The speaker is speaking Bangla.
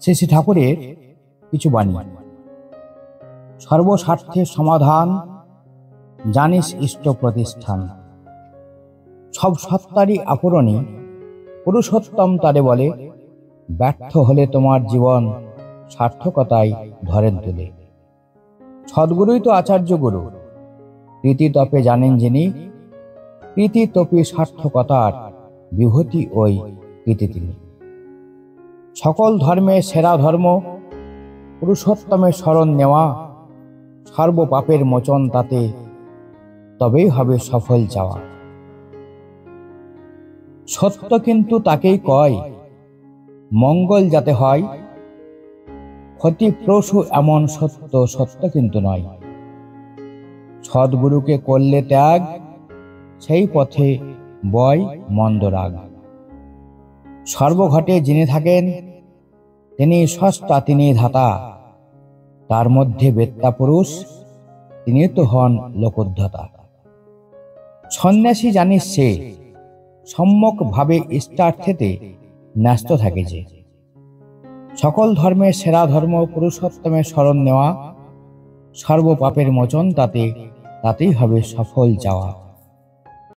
শ্রী শ্রী ঠাকুরের কিছু বাণী। সর্বস্বার্থের সমাধান, জানিস ইষ্ট প্রতিষ্ঠান। সব সত্তারই আফরণী, পুরুষোত্তম তারে বলে। ব্যর্থ হলে তোমার জীবন সার্থকতায় ধরেন তুলে। সদ্গুরুই তো আচার্য গুরু, প্রীতি তপে জানেন যিনি। প্রীতি তপে সার্থকতার বিভূতি ওই প্রীতি তিনি। সকল ধর্মের সেরা ধর্ম, পুরুষোত্তমের শরণ নেওয়া। সর্ব পাপের মোচন তাতে, তবেই হবে সফল যাওয়া। সত্য কিন্তু তাকেই কয়, মঙ্গল যাতে হয়। ক্ষতিপ্রসূ এমন সত্য, সত্য কিন্তু নয়। সদ্গুরুকে করলে ত্যাগ, সেই পথে বয় মন্দ রাগ। সর্বঘটে যিনি থাকেন, তিনি স্রষ্টা, তিনি ধাতা। তার মধ্যে বেত্তা পুরুষ, তিনি তো হন লোকোদ্ধাতা। সন্ন্যাসী জানিস সে, সম্যক ভাবে ইষ্টার্থেতে ন্যস্ত থাকে যে। সকল ধর্মের সেরা ধর্ম, পুরুষোত্তমের শরণ নেওয়া। সর্ব পাপের মোচন তাতে, তাতেই হবে সফল যাওয়া।